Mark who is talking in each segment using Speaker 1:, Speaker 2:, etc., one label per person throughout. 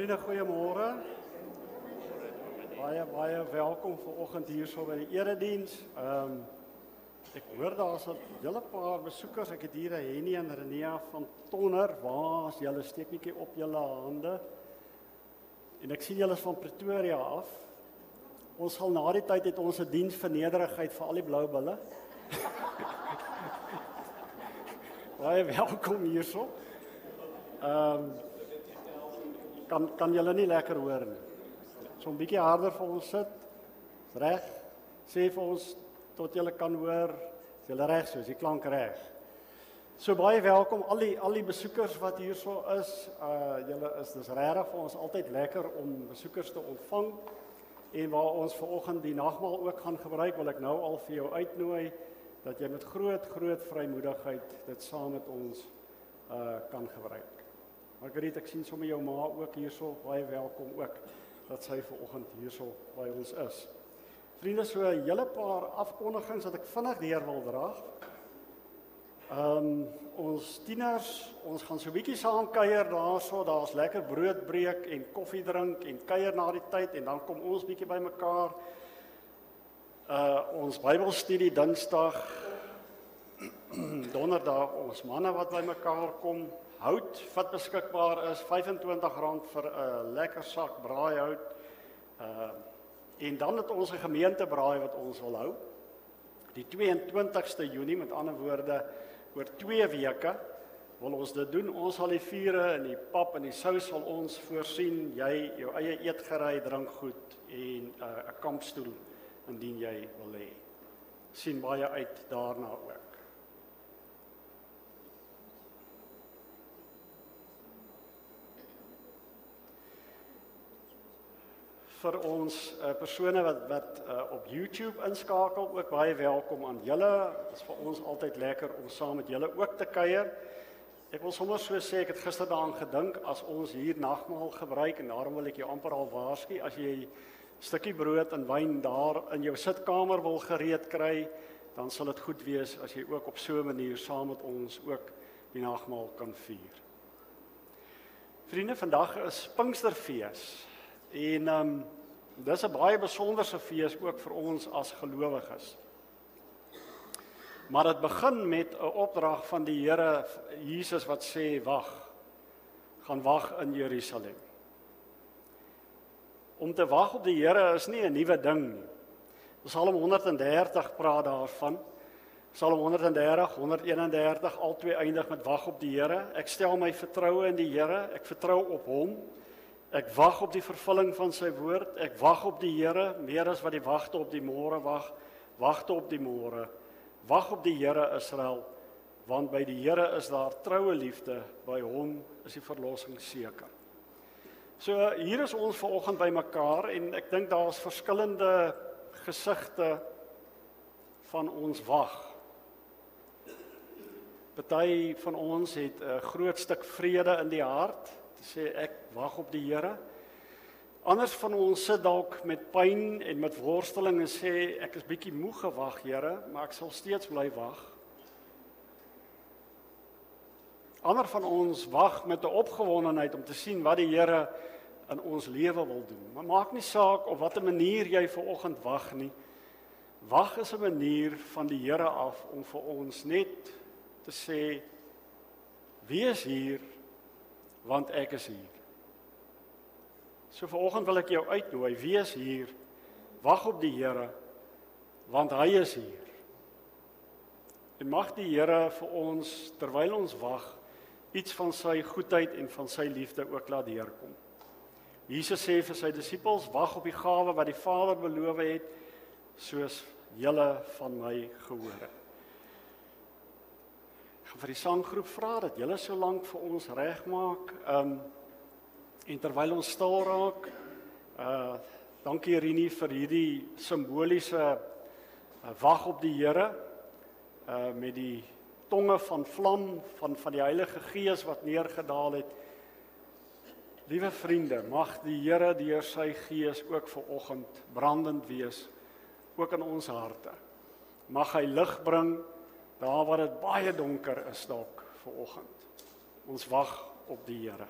Speaker 1: Vriende, goeiemôre. Baie welkom vanoggend hier so by die erediens. Ek hoor daar's 'n hele paar besoekers. Ek het hier 'n Henny en Renea van Tonner. Waar is julle? Steek netjie op julle hande. En ek sien julle is van Pretoria af. Ons sal na die tyd het ons 'n diens vir nederigheid vir al die blou bulle. Baie welkom hierso. Kan julle nie lekker hoor nie. So 'n bietjie harder vir ons sit. Reg. Sê vir ons tot julle kan hoor. Is julle reg so? Is die klank reg? So baie welkom al die besoekers wat hierso is. Julle is dis regtig vir ons altyd lekker om besoekers te ontvang. En waar ons vanoggend die nagmaal ook gaan gebruik, wil ek nou al vir jou uitnooi dat jy met groot vrymoedigheid dit saam met ons kan gebruik. Margriet, ek sien sommer jou ma ook hierso, baie welkom ook dat sy vanoggend hierso by ons is. Vriende, so 'n hele paar afkondigings wat ek vinnig deur wil dra. Ons tieners, ons gaan so 'n bietjie saam kuier daarso, daar's lekker broodbreek en koffie drink en kuier na die tyd en dan kom ons bietjie bymekaar. Ons Bybelstudie Dinsdag, Donderdag ons manne wat bymekaar kom. Hout wat beskikbaar is, R25 vir 'n lekker sak braaihout. En dan het ons 'n gemeentebraai wat ons wil hou. Die 22ste Junie, met ander woorde, oor 2 weke wil ons dit doen. Ons sal die vure en die pap en die sous sal ons voorsien. Jy jou eie eetgerei, drinkgoed en 'n kampstoel indien jy wil hê. Sien baie uit daarna ook. Vir ons persone wat op YouTube inskakel, ook baie welkom aan julle. Dit is vir ons altyd lekker om saam met julle ook te kuier. Ek wil sommer so sê, ek het gister daaraan gedink, as ons hier nagmaal gebruik, en daarom wil ek jou amper al waarsku, as jy 'n stukkie brood en wyn daar in jou sitkamer wil gereed kry, dan sal dit goed wees as jy ook op so 'n manier saam met ons ook die nagmaal kan vier. Vriende, vandag is Pinksterfees. En dis 'n baie besonderse fees ook vir ons as gelowiges. Maar dit begin met 'n opdrag van die Here Jesus wat sê wag. Gaan wag in Jerusalem. Om te wag op die Here is nie 'n nuwe ding nie. Psalm 130 praat daarvan. Psalm 130, 131 albei eindig met wag op die Here. Ek stel my vertroue in die Here, ek vertrou op hom. Ek wag op die vervulling van sy woord. Ek wag op die Here meer as wat die wagte op die môre wag. Wagte op die môre. Wag op die Here Israel, want by die Here is daar troue liefde, by hom is die verlossing seker. So hier is ons vanoggend bymekaar en ek dink daar's verskillende gesigte van ons wag. Party van ons het 'n groot stuk vrede in die hart. Sê ek wag op die Here. Anders van ons sit dalk met pyn en met worsteling en sê ek is bietjie moeg gewag, Here, maar ek sal steeds bly wag. Ander van ons wag met 'n opgewondenheid om te sien wat die Here in ons lewe wil doen. Maar maak nie saak op watter manier jy vanoggend wag nie. Wag is 'n manier van die Here af om vir ons net te sê wees hier, want ek is hier. So vanoggend wil ek jou uitnooi, wees hier, wag op die Here, want hy is hier. En mag die Here vir ons, terwyl ons wag, iets van sy goedheid en van sy liefde ook laat deurkom. Jesus sê vir sy disippels, wag op die gawe wat die Vader beloof het, soos julle van my gehoor het. Ek gaan vir die sanggroep vra dat julle so lank vir ons regmaak. En terwyl ons stil raak, dankie Rini vir hierdie simboliese wag op die Here, met die tonge van vlam van die Heilige Gees wat neergedaal het. Liewe vriende, mag die Here deur sy Gees ook vanoggend brandend wees, ook in ons harte. Mag hy lig bring daar waar dit baie donker is dalk vanoggend. Ons wag op die Here.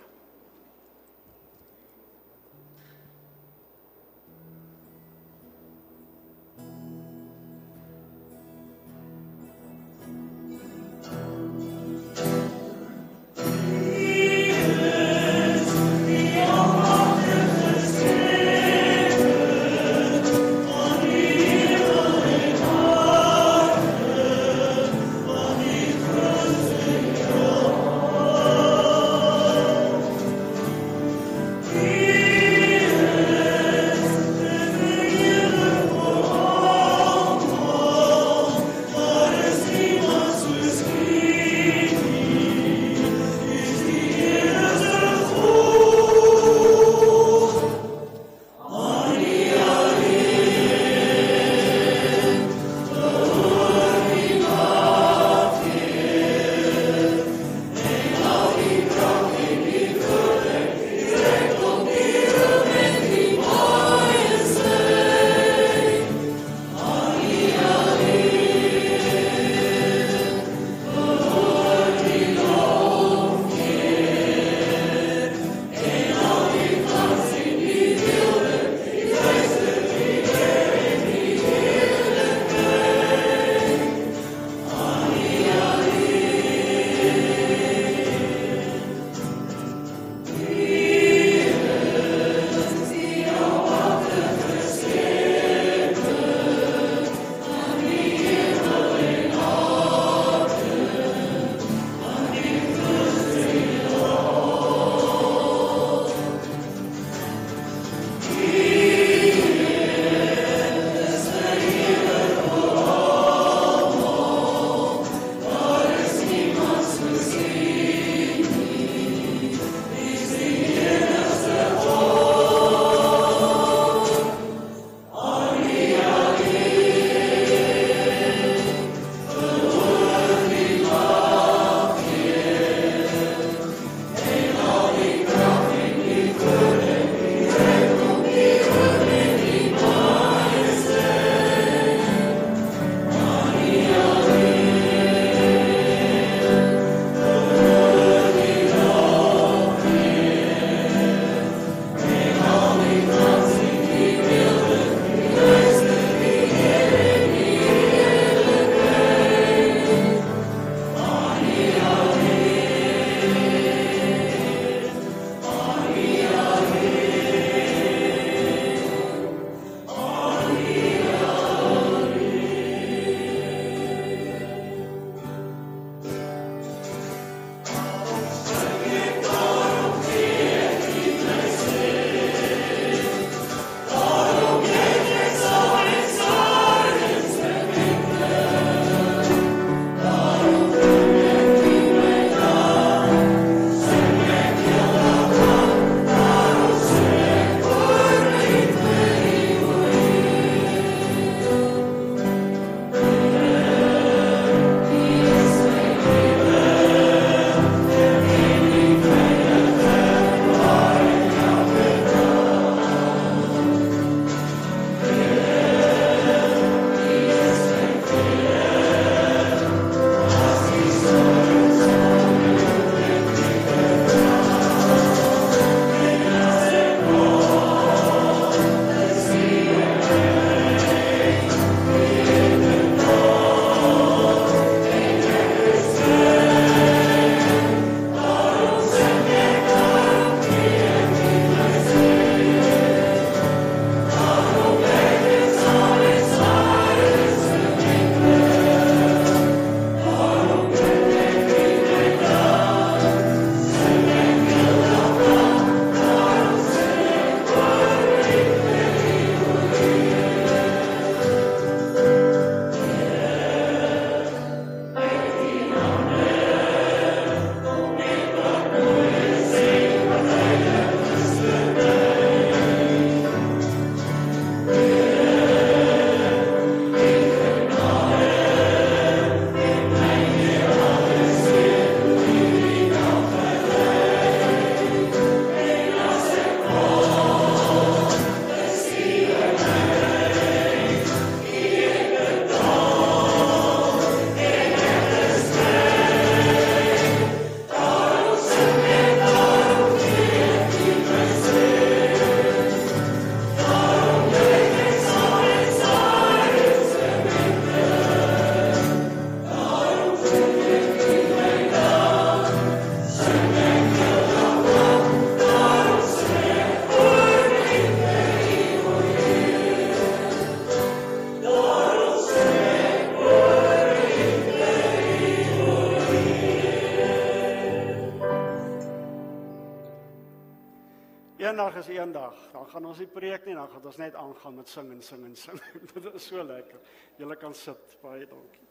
Speaker 1: eendag is eendag. Dan gaan ons nie preek nie, dan gaan ons net aangaan met sing en sing en sing. Dit is so lekker. Julle kan sit, baie dankie.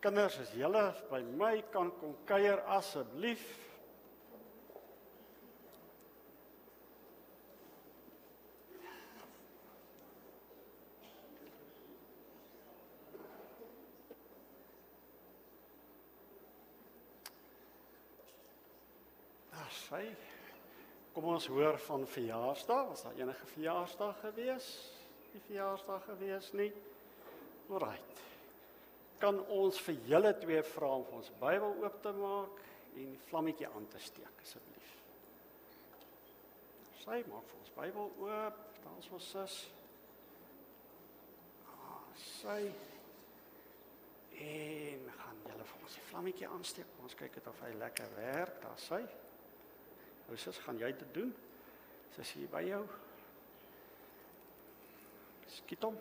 Speaker 1: Kinders, as julle by my kan kom kuier asseblief. Kom ons hoor van verjaarsdag. Was daar enige verjaarsdag gewees? Die verjaarsdag gewees nie? Alright. Kan ons vir julle twee vra om ons Bybel oop te maak en die vlammetjie aan te steek asseblief. Sy maak vir ons Bybel oop, daar is ons sis. Sy en gaan julle vir ons die vlammetjie aansteek. Ons kyk het of hy lekker werk, daar sy. Nou sis, gaan jy dit doen? Sis hier by jou. Skiet hom.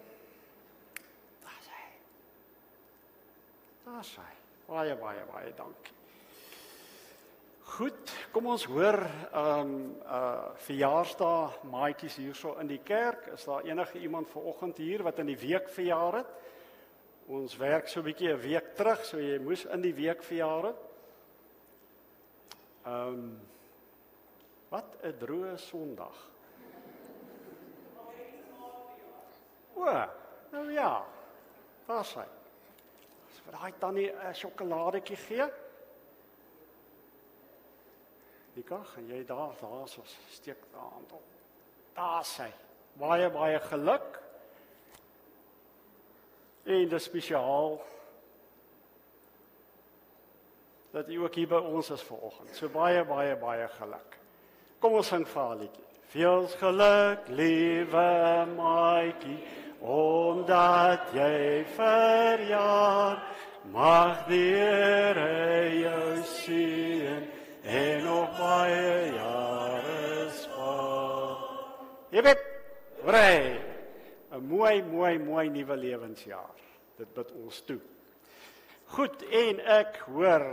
Speaker 1: Daar sy. Baie, baie, baie dankie. Goed, kom ons hoor verjaarsdag maatjies hierso in die kerk. Is daar enige iemand vanoggend hier wat in die week verjaar het? Ons werk so 'n bietjie 'n week terug, so jy moes in die week verjaar het. Wat 'n droë Sondag. O, nou ja. Daar sy. Vir daai tannie 'n sjokoladetjie gee. Nika, gaan jy daar so steek die hand op. Daar sy. Baie, baie geluk. En dis spesiaal dat jy ook hier by ons is vanoggend. So baie, baie, baie geluk. Kom ons sing vir haar liedjie. Veel geluk, liewe maatjie, omdat jy verjaar, mag die Here jou seën en nog baie jare spaar. Jy weet, vrei, 'n mooi nuwe lewensjaar. Dit bid ons toe. Goed, en ek hoor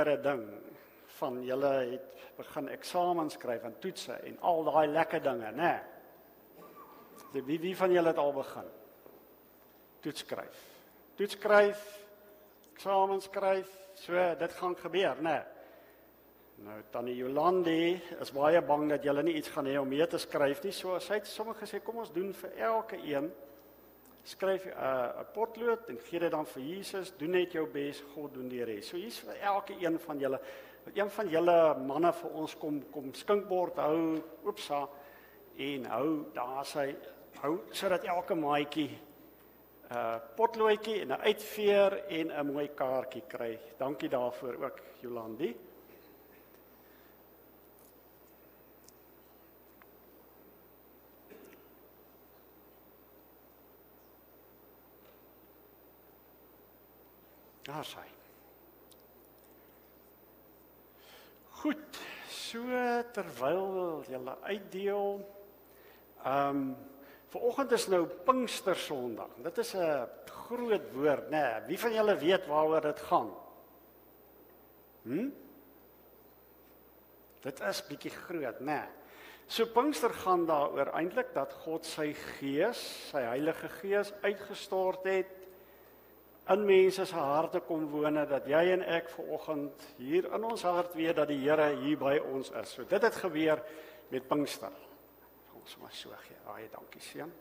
Speaker 1: 'n ding van julle het begin eksamen skryf en toetse en al daai lekker dinge, né? Wie van julle het al begin? Toets skryf, eksamen skryf, so dit gaan gebeur, né? Nou, tannie Jolandi is baie bang dat julle nie iets gaan hê om mee te skryf nie, so sy het sommer gesê, kom ons doen vir elke een, skryf 'n potlood en gee dit dan vir Jesus, doen net jou bes, God doen die res. So hier's vir elke een van julle, een van julle manne vir ons kom skinkbord hou, oopsa, en hou, daar sy, hou, sodat elke maatjie potloodjie en 'n uitveer en 'n mooi kaartjie kry. Dankie daarvoor ook, Jolandi. Daar sy. Goed, so terwyl julle uitdeel, vanoggend is nou Pinkstersondag. Dit is 'n groot woord, né? Wie van julle weet waaroor dit gaan? Dit is bietjie groot, né? So Pinkster gaan daaroor eintlik dat God sy Gees, sy Heilige Gees uitgestort het, in mense se harte kom woon, dat jy en ek vanoggend hier in ons hart weet dat die Here hier by ons is. So dit het gebeur met Pinkster. Ons maar so gee. Baie dankie, seun.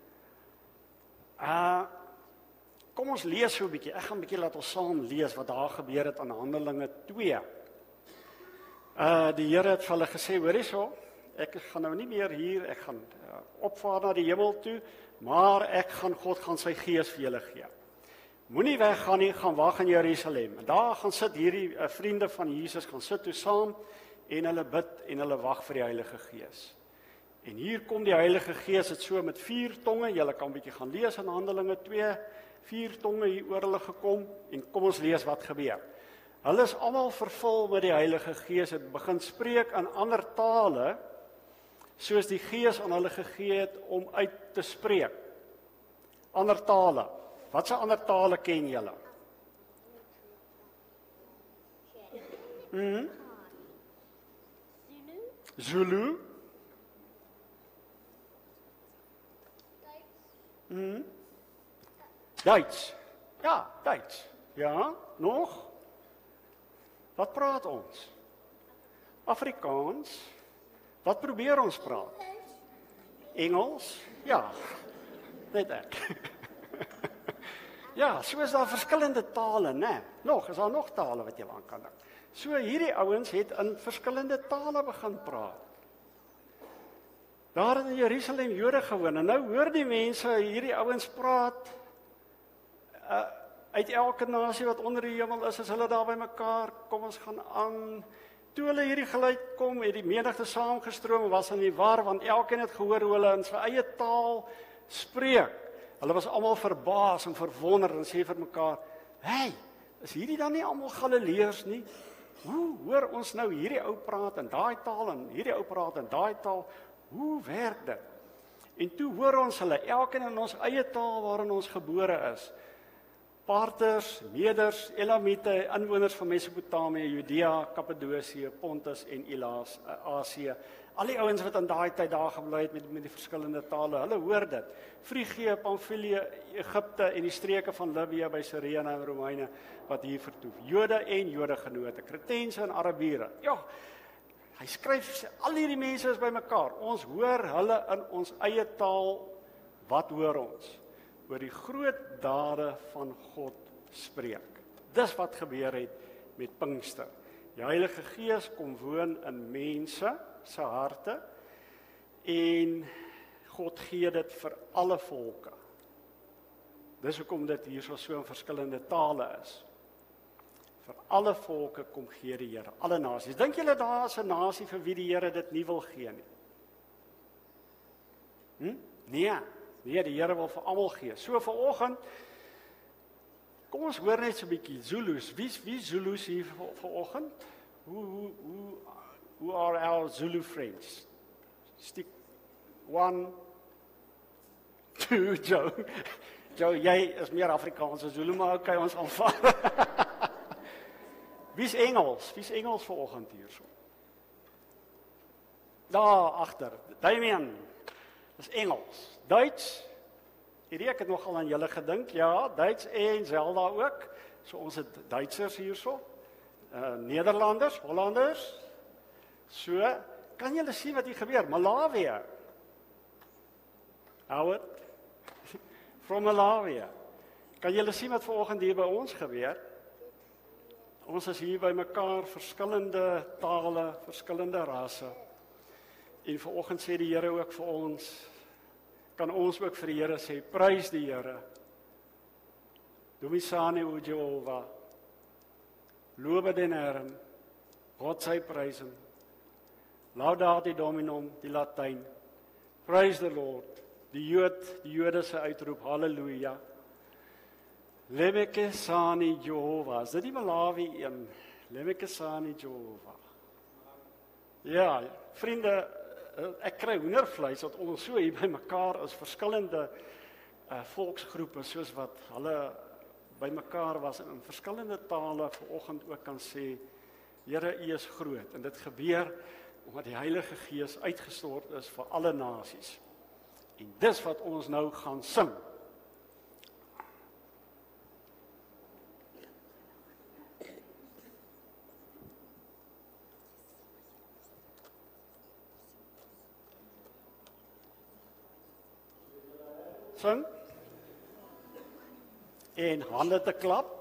Speaker 1: Kom ons lees so 'n bietjie. Ek gaan 'n bietjie laat ons saam lees wat daar gebeur het aan Handelinge 2. Die Here het vir hulle gesê, hoor hierso, ek gaan nou nie meer hier, ek gaan opvaar na die hemel toe, maar God gaan sy Gees vir julle gee. Moenie weggaan nie, gaan wag in Jerusalem. En daar gaan sit hierdie vriende van Jesus, gaan sit toe saam, en hulle bid, en hulle wag vir die Heilige Gees. En hier kom die Heilige Gees, het so met 4 tonge, julle kan 'n bietjie gaan lees in Handelinge 2, 4 tonge hier oor hulle gekom, en kom ons lees wat gebeur. Hulle is almal vervul met die Heilige Gees, het begin spreek in ander tale, soos die Gees aan hulle gegee het om uit te spreek. Ander tale. Watse ander tale ken julle? Zulu. Duits. Ja, Duits. Ja, nog? Wat praat ons? Afrikaans. Wat probeer ons praat? Engels? Ja, net ek. Ja, so is daar verskillende tale, né? Nog, is daar nog tale wat jy aan kan dink. So hierdie ouens het in verskillende tale begin praat. Daar in Jerusalem Jode gewoon, en nou hoor die mense hierdie ouens praat uit elke nasie wat onder die hemel is hulle daar by mekaar, kom ons gaan aan. Toe hulle hierdie geluid kom, het die menigte saamgestroom, was in die war, want elkeen het gehoor hoe hulle in sy eie taal spreek. Hulle was almal verbaas en verwonder en sê vir mekaar, hey, is hierdie dan nie almal Galileërs nie? Hoe hoor ons nou hierdie ou praat in daai taal en hierdie ou praat in daai taal? Hoe werk dit? En toe hoor ons hulle, elkeen in ons eie taal waarin ons gebore is. Parters, Meders, Elamite, inwoners van Mesopotamië, Judea, Kappadosie, Pontus en Asie. Al die ouens wat in daai tyd daar gebly het met die verskillende tale, hulle hoor dit. Frigië, Pamfilië, Egipte en die streke van Libië by Cyrene en Romeine wat hier vertoef. Jode en Jodegenote, Kretense en Arabiere. Ja, hy skryf, al hierdie mense is by mekaar. Ons hoor hulle in ons eie taal. Wat hoor ons? Oor die groot dade van God spreek. Dis wat gebeur het met Pinkster. Die Heilige Gees kom woon in mense se harte en God gee dit vir alle volke. Dis hoekom dit hier so in verskillende tale is. Vir alle volke kom gee die Here, alle nasies. Dink julle daar is 'n nasie vir wie die Here dit nie wil gee nie? Nee, die Here wil vir almal gee. So vanoggend, kom ons hoor net so 'n bietjie Zulus. Wie Zulus hier vanoggend? Who are our Zulu friends? Stick 1, 2, Joe. Joe, jy is meer Afrikaans as Zulu, maar okay, ons aanvaar. Wie's Engels? Wie's Engels vanoggend hierso? Daar agter. Damien. Dis Engels. Duits. Ek het nogal aan julle gedink. Ja, Duits en Zelda ook. So ons het Duitsers hierso. Nederlanders, Hollanders. So, kan julle sien wat hier gebeur? Malawi. Howard. From Malawi. Kan julle sien wat vanoggend hier by ons gebeur? Ons is hier by mekaar, verskillende tale, verskillende rasse. En vanoggend sê die Here ook vir ons, kan ons ook vir die Here sê, prys die Here. Domisane o Jehovah. Lobe den Herrn. God sy prys hom. Laudate Dominum, die Latyn. Praise the Lord. Die Jode se uitroep, halleluja. Lebeke sani Jehovah. Is dit die Malawi een? Lebeke sani Jehovah. Ja, vriende, ek kry hoendervleis dat ons so hier by mekaar is, verskillende volksgroepe, soos wat hulle by mekaar was in verskillende tale vanoggend ook kan sê, Here, U is groot. En dit gebeur omdat die Heilige Gees uitgestort is vir alle nasies. En dis wat ons nou gaan sing. Sing. En hande te klap.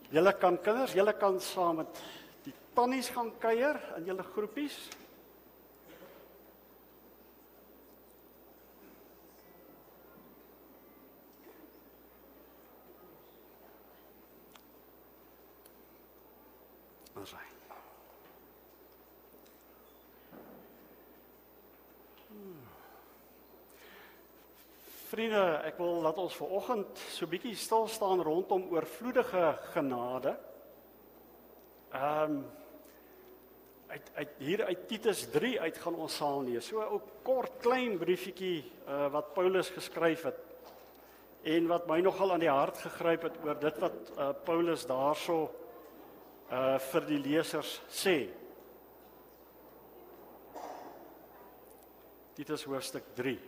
Speaker 1: Julle kan kinders, julle kan saam met die tannies gaan kuier in julle groepies. Ons ry. Vriende, ek wil dat ons vanoggend so bietjie stil staan rondom oorvloedige genade. Hier uit Titus 3 uit gaan ons saam lees. So 'n kort klein briefietjie wat Paulus geskryf het en wat my nogal aan die hart gegryp het oor dit wat Paulus daarso vir die lesers sê. Titus hoofstuk 3.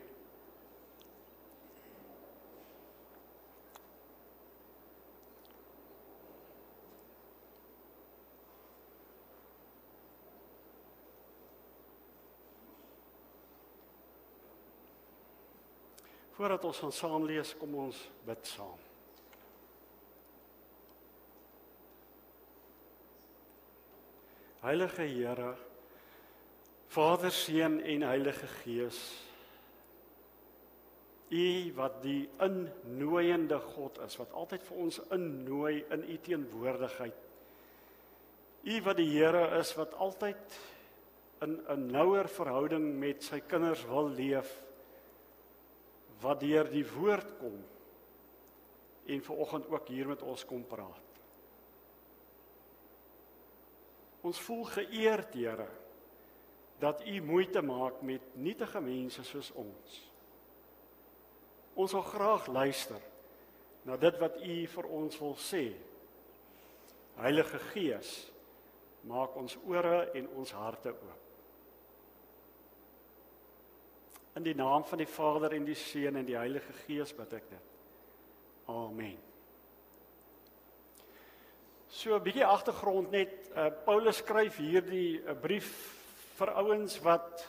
Speaker 1: Voordat ons gaan saam lees, kom ons bid saam. Heilige Here, Vader, Seun en Heilige Gees, U wat die innooiende God is, wat altyd vir ons innooi in U teenwoordigheid. U wat die Here is, wat altyd in 'n nouer verhouding met sy kinders wil leef, wat deur die woord kom en vanoggend ook hier met ons kom praat. Ons voel geëerd, Here, dat U moeite maak met nietige mense soos ons. Ons wil graag luister na dit wat U vir ons wil sê. Heilige Gees, maak ons ore en ons harte oop. In die naam van die Vader en die Seun en die Heilige Gees bid ek dit. Amen. So 'n bietjie agtergrond net, Paulus skryf hierdie brief vir ouens wat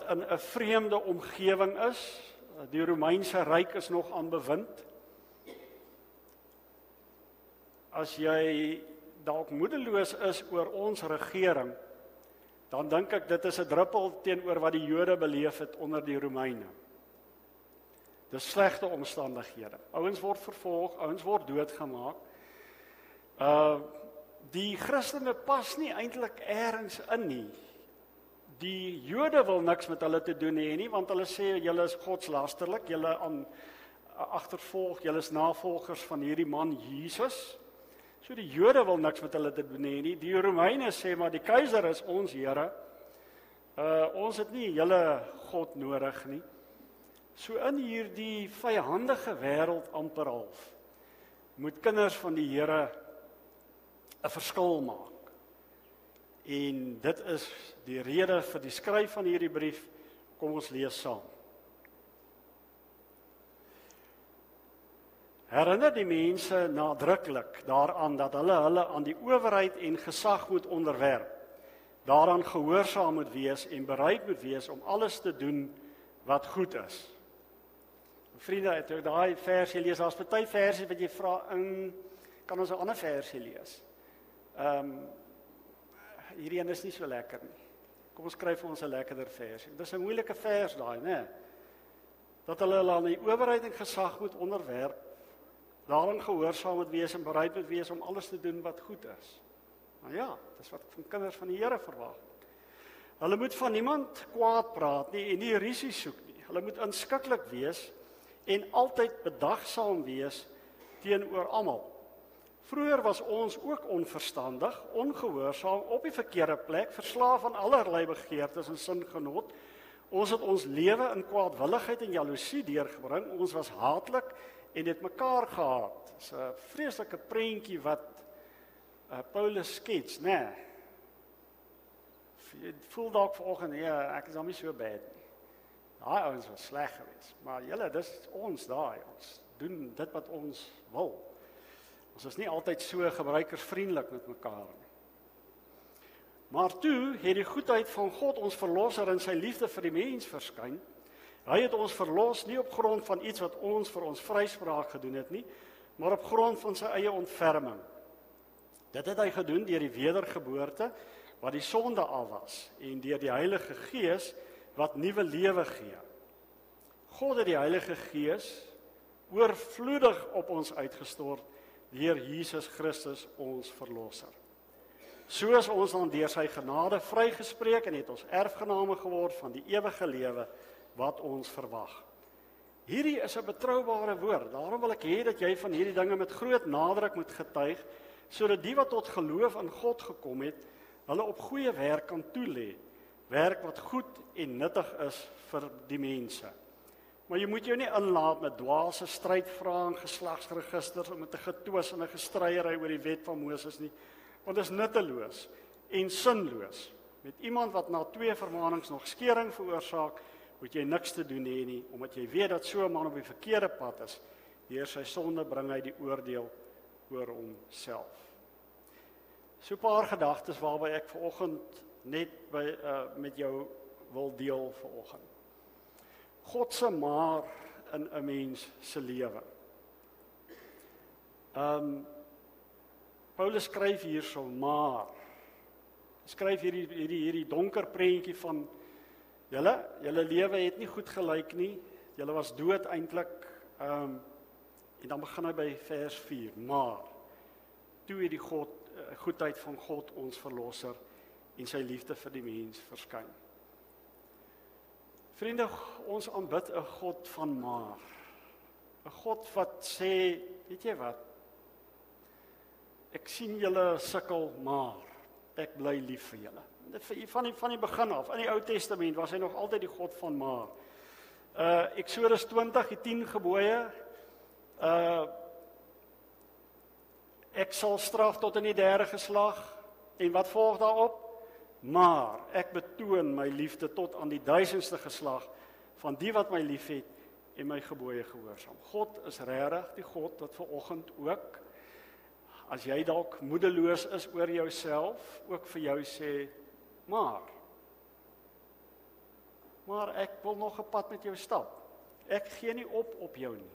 Speaker 1: in 'n vreemde omgewing is. Die Romeinse ryk is nog aan bewind. As jy dalk moedeloos is oor ons regering, dan dink ek dit is 'n druppel teenoor wat die Jode beleef het onder die Romeine. Dis slegte omstandighede. Ouens word vervolg, ouens word doodgemaak. Die Christene pas nie eintlik ergens in nie. Die Jode wil niks met hulle te doen hê nie, want hulle sê julle is godslasterlik, julle agtervolg, julle is navolgers van hierdie man Jesus. So die Jode wil niks met hulle te doen hê nie. Die Romeine sê maar die keiser is ons Here. Ons het nie julle God nodig nie. So in hierdie vyhandige wêreld amper half moet kinders van die Here 'n verskil maak. En dit is die rede vir die skryf van hierdie brief. Kom ons lees saam. Herinner die mense nadruklik daaraan dat hulle aan die owerheid en gesag moet onderwerp, daaraan gehoorsaam moet wees en bereid moet wees om alles te doen wat goed is. Vriende, het jy daai versie lees? Daar's baie versie wat jy vra, kan ons 'n ander versie lees? Hierdie een is nie so lekker nie. Kom ons skryf vir ons 'n lekkerder versie. Dis 'n moeilike vers daai, né? Dat hulle aan die owerheid en gesag moet onderwerp, daarin gehoorsaam moet wees en bereid moet wees om alles te doen wat goed is. Nou ja, dis wat van kinders van die Here verwag. Hulle moet van niemand kwaad praat nie en nie rusie soek nie. Hulle moet inskikkelik wees en altyd bedagsaam wees teenoor almal. Vroeger was ons ook onverstandig, ongehoorsaam, op die verkeerde plek, verslaaf aan allerlei begeertes en singenot. Ons het ons lewe in kwaadwilligheid en jaloesie deurgebring. Ons was haatlik en het mekaar gehaat. Dis 'n vreeslike prentjie wat Paulus skets, né? Jy voel dalk vanoggend, ja, ek is nou nie so bad nie. Daai ouens was sleg geweest, maar julle, dis ons daai. Ons doen dit wat ons wil. Ons is nie altyd so gebruikersvriendelik met mekaar nie. Maar toe het die goedheid van God, ons verlosser, in sy liefde vir die mens verskyn. Hy het ons verlos nie op grond van iets wat ons vir ons vryspraak gedoen het nie, maar op grond van sy eie ontferming. Dit het hy gedoen deur die wedergeboorte wat die sonde al was en deur die Heilige Gees wat nuwe lewe gee. God het die Heilige Gees oorvloedig op ons uitgestort deur Jesus Christus ons verlosser. So is ons dan deur sy genade vrygespreek en het ons erfgename geword van die ewige lewe wat ons verwag. Hierdie is 'n betroubare woord. Daarom wil ek hê dat jy van hierdie dinge met groot nadruk moet getuig, sodat die wat tot geloof in God gekom het, hulle op goeie werk kan toelê, werk wat goed en nuttig is vir die mense. Maar jy moet jou nie inlaat met dwaase strydvrae en geslagsregisters om met 'n getwis en 'n gestryery oor die wet van Moses nie, want dit is nutteloos en sinloos. Met iemand wat na 2 vermaanings nog skering veroorsaak, moet jy niks te doen hê nie, omdat jy weet dat so 'n man op die verkeerde pad is. Deur sy sonde bring hy die oordeel oor homself. So 'n paar gedagtes waarby ek vanoggend net met jou wil deel vanoggend. God se maar in 'n mens se lewe. Paulus skryf hierso maar. Hy skryf hierdie donker prentjie van julle lewe het nie goed gelyk nie. Julle was dood eintlik. En dan begin hy by vers 4. Maar toe het die goedheid van God ons verlosser en sy liefde vir die mens verskyn. Vriende, ons aanbid 'n God van maar. 'n God wat sê, weet jy wat? Ek sien julle sukkel, maar ek bly lief vir julle. Van die begin af, in die Ou Testament was hy nog altyd die God van maar. Eksodus 20, die 10 gebooie. Ek sal straf tot in die 3de geslag. En wat volg daarop? Maar ek betoon my liefde tot aan die 1000ste geslag van die wat my liefhet en my gebooie gehoorsaam. God is regtig die God wat vanoggend ook, as jy dalk moedeloos is oor jouself, ook vir jou sê, maar ek wil nog 'n pad met jou stap. Ek gee nie op jou nie.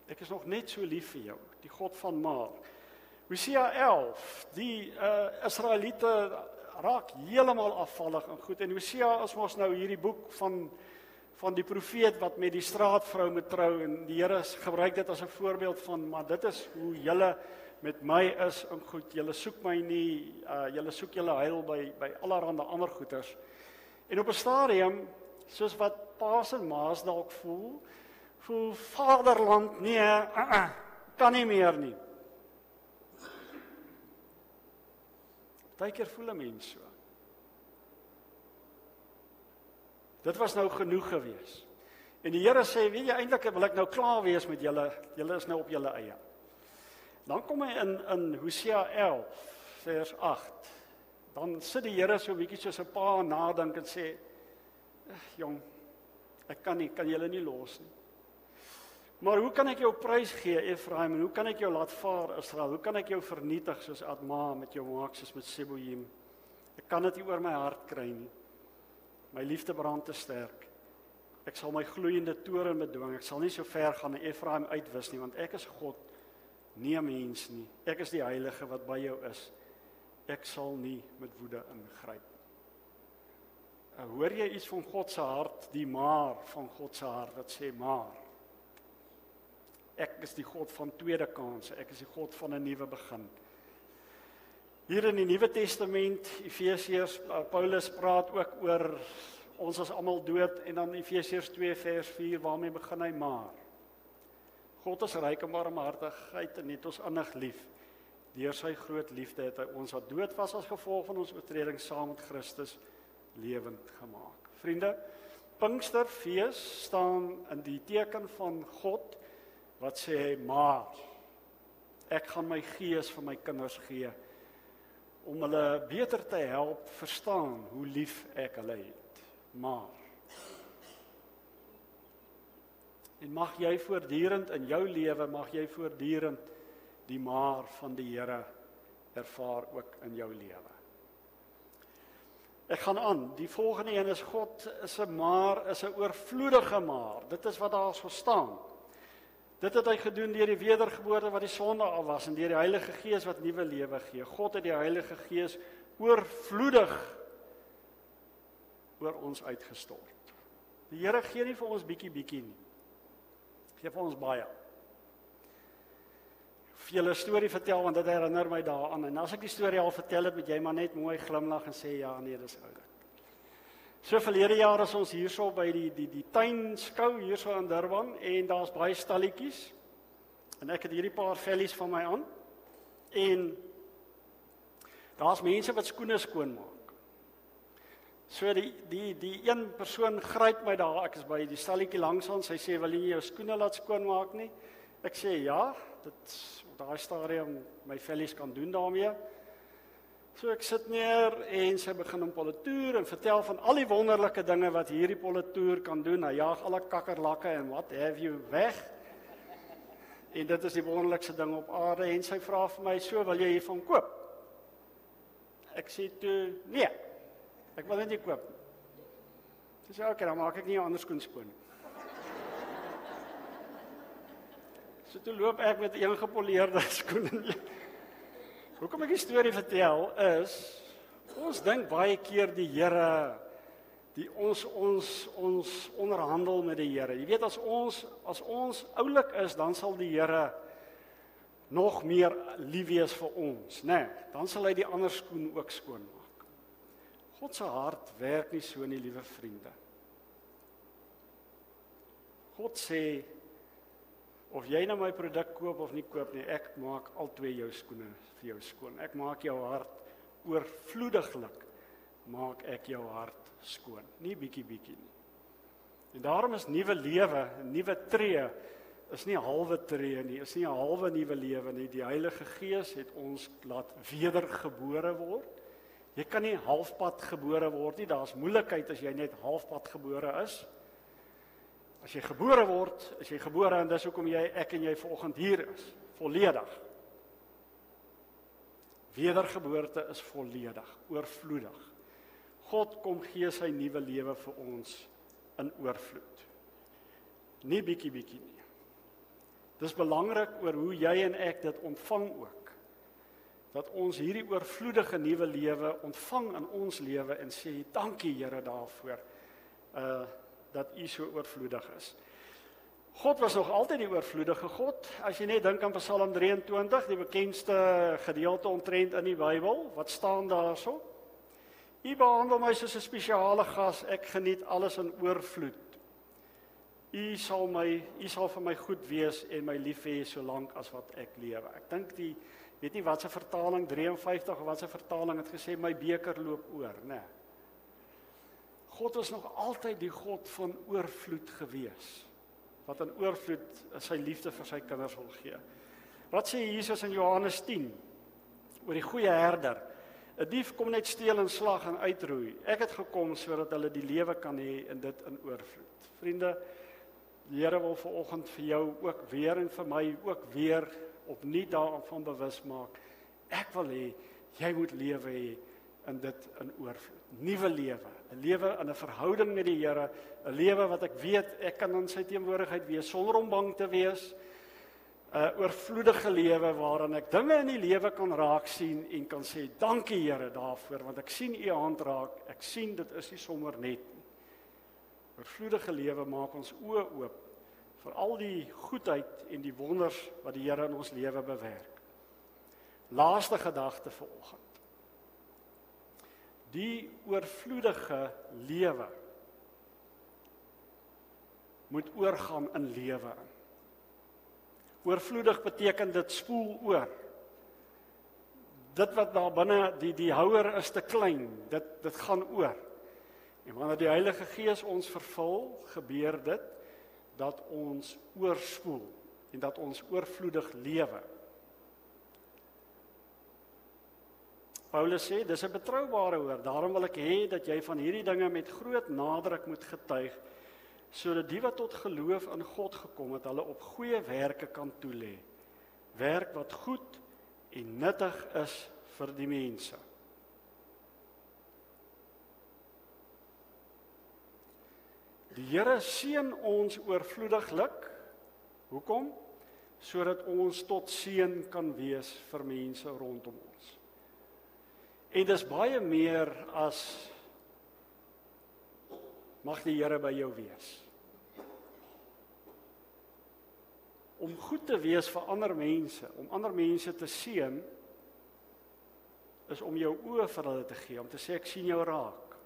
Speaker 1: Ek is nog net so lief vir jou, die God van maar. Hosea 11, die Israeliete raak heeltemal afvallig en goed. En Hosea is mos nou hierdie boek van die profeet wat met die straatvrou moet trou, en die Here gebruik dit as 'n voorbeeld van, maar dit is hoe julle met my is en goed. Julle soek my nie, julle soek julle heil by allerhande ander goeters. En op 'n stadium, soos wat paas en maas dalk voel vaderland nee, kan nie meer nie. Partykeer voel 'n mens so. Dit was nou genoeg gewees. En die Here sê, weet jy, eintlik wil ek nou klaar wees met julle. Julle is nou op julle eie. Dan kom hy in Hosea 11 vers 8. Dan sit die Here so 'n bietjie soos 'n pa nadink en sê, jong, ek kan julle nie los nie. Maar hoe kan ek jou prys gee, Efraim, en hoe kan ek jou laat vaar, Israel? Hoe kan ek jou vernietig soos Adma met jou maak soos met Seboim? Ek kan dit nie oor my hart kry nie. My liefde brand te sterk. Ek sal my gloeiende toren bedwing. Ek sal nie so ver gaan en Efraim uitwis nie, want ek is God, nie 'n mens nie. Ek is die Heilige wat by jou is. Ek sal nie met woede ingryp. Hoor jy iets van God se hart, die maar van God se hart wat sê maar? Ek is die God van tweede kanse, ek is die God van 'n nuwe begin. Hier in die Nuwe Testament, Efesiërs, Paulus praat ook oor ons is almal dood, en dan Efesiërs 2 vers 4, waarmee begin hy maar? God is ryk in barmhartigheid en het ons innig lief. Deur sy groot liefde het hy ons wat dood was as gevolg van ons oortreding saam met Christus lewend gemaak. Vriende, Pinksterfees staan in die teken van God wat sê, maar ek gaan my gees vir my kinders gee, om hulle beter te help verstaan hoe lief ek hulle het. Maar, en mag jy voortdurend in jou lewe, mag jy voortdurend die maar van die Here ervaar ook in jou lewe. Ek gaan aan, die volgende een is God is 'n maar, is 'n oorvloedige maar. Dit is wat daar so staan. Dit het hy gedoen deur die wedergeboorte wat die sonde al was en deur die Heilige Gees wat nuwe lewe gee. God het die Heilige Gees oorvloedig oor ons uitgestort. Die Here gee nie vir ons bietjie nie. Gee vir ons baie. Vir julle 'n storie vertel want dit herinner my daaraan. En as ek die storie al vertel het, moet jy maar net mooi glimlag en sê ja, nee, dis oulik. So verlede jaar is ons hierso by die tuinskou hierso in Durban en daar's baie stalletjies. En ek het hierdie paar vellies van my aan. En daar's mense wat skoene skoonmaak. So die een persoon gryp my daar, ek is by die stalletjie langs ons, hy sê, wil jy jou skoene laat skoonmaak nie? Ek sê ja, dit op daai stadium my vellies kan doen daarmee. So ek sit neer en sy begin om politoer en vertel van al die wonderlike dinge wat hierdie politoer kan doen. Hy jaag alle kakkerlakke en what have you weg. En dit is die wonderlikste ding op aarde en sy vra vir my, so wil jy hiervan koop? Ek sê toe, nee, ek wil dit nie koop. Sy sê, okay, dan maak ek nie 'n ander skoen skoon. So toe loop ek met 'n gepoleerde skoen. Hoekom ek die storie vertel is, ons dink baie keer die Here, ons onderhandel met die Here. Jy weet, as ons oulik is, dan sal die Here nog meer lief wees vir ons, né? Dan sal hy die ander skoen ook skoonmaak. God se hart werk nie so nie, liewe vriende. God sê, of jy nou my produk koop of nie koop nie, ek maak al twee jou skoene vir jou skoon. Ek maak jou hart oorvloediglik, maak ek jou hart skoon. Nie bietjie nie. En daarom is nuwe lewe, 'n nuwe tree, is nie 'n halwe tree nie, is nie 'n halwe nuwe lewe nie. Die Heilige Gees het ons laat wedergebore word. Jy kan nie halfpad gebore word nie, daar's moeilikheid as jy net halfpad gebore is. As jy gebore word, is jy gebore en dis hoekom ek en jy vanoggend hier is, volledig. Wedergeboorte is volledig, oorvloedig. God kom gee sy nuwe lewe vir ons in oorvloed. Nie bietjie nie. Dis belangrik oor hoe jy en ek dit ontvang ook. Dat ons hierdie oorvloedige nuwe lewe ontvang in ons lewe en sê, dankie Here daarvoor. Dat U so oorvloedig is. God was nog altyd die oorvloedige God. As jy net dink aan Psalm 23, die bekendste gedeelte omtrent in die Bybel, wat staan daarso? U behandel my soos 'n spesiale gas, ek geniet alles in oorvloed. U sal vir my goed wees en my lief hê solank as wat ek lewe. Ek dink weet nie wat se vertaling 53 of wat se vertaling het gesê my beker loop oor, né? God is nog altyd die God van oorvloed gewees, wat in oorvloed sy liefde vir sy kinders wil gee. Wat sê Jesus in Johannes 10 oor die goeie herder? 'n Dief kom net steel en slag en uitroei. Ek het gekom sodat hulle die lewe kan hê en dit in oorvloed. Vriende, die Here wil vanoggend vir jou ook weer en vir my ook weer opnuut daarvan bewus maak. Ek wil hê jy moet lewe hê in dit in oorvloed. Nuwe lewe, 'n lewe in 'n verhouding met die Here, 'n lewe wat ek weet ek kan in sy teenwoordigheid wees sonder om bang te wees. 'n Oorvloedige lewe waarin ek dinge in die lewe kan raak sien en kan sê dankie Here daarvoor want ek sien U hand raak, ek sien dit is nie sommer net nie. Oorvloedige lewe maak ons oë oop vir al die goedheid en die wonders wat die Here in ons lewe bewerk. Laaste gedagte vir oggend. Die oorvloedige lewe moet oorgaan in lewe. Oorvloedig beteken dit spoel oor. Dit wat daar binne die houer is te klein, dit gaan oor. En wanneer die Heilige Gees ons vervul, gebeur dit dat ons oorspoel en dat ons oorvloedig lewe. Paulus sê, dis 'n betroubare woord, daarom wil ek hê dat jy van hierdie dinge met groot nadruk moet getuig, sodat die wat tot geloof in God gekom het, hulle op goeie werke kan toelê. Werk wat goed en nuttig is vir die mense. Die Here seën ons oorvloediglik. Hoekom? sodat ons tot seën kan wees vir mense rondom ons. En dis baie meer as mag die Here by jou wees. Om goed te wees vir ander mense, om ander mense te seën, is om jou oë vir hulle te gee, om te sê ek sien jou raak.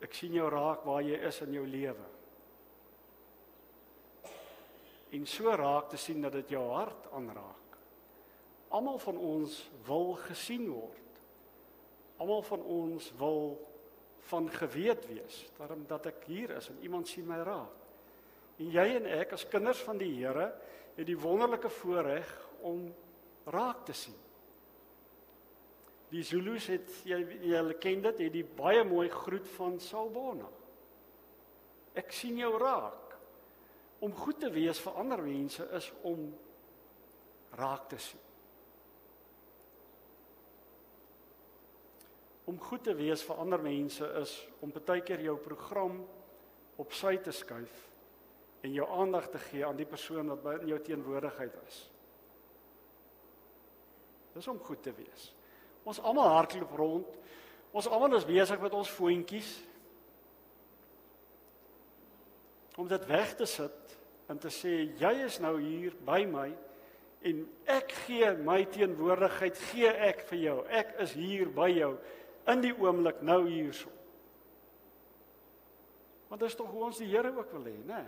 Speaker 1: Ek sien jou raak waar jy is in jou lewe. En so raak te sien dat dit jou hart aanraak. Almal van ons wil gesien word. Almal van ons wil van geweet wees, daarom dat ek hier is en iemand sien my raak. En jy en ek as kinders van die Here het die wonderlike voorreg om raak te sien. Die Zulus het, julle ken dit, het die baie mooi groet van Sawubona. Ek sien jou raak. Om goed te wees vir ander mense is om raak te sien. Om goed te wees vir ander mense is om partykeer jou program op sy te skuif en jou aandag te gee aan die persoon wat in jou teenwoordigheid is. Dis om goed te wees. Ons almal hardloop rond. Ons almal is besig met ons foontjies. Om dit weg te sit en te sê, jy is nou hier by my en ek gee my teenwoordigheid, gee ek vir jou. Ek is hier by jou in die oomblik nou hierso. Want dit is tog hoe ons die Here ook wil hê, né?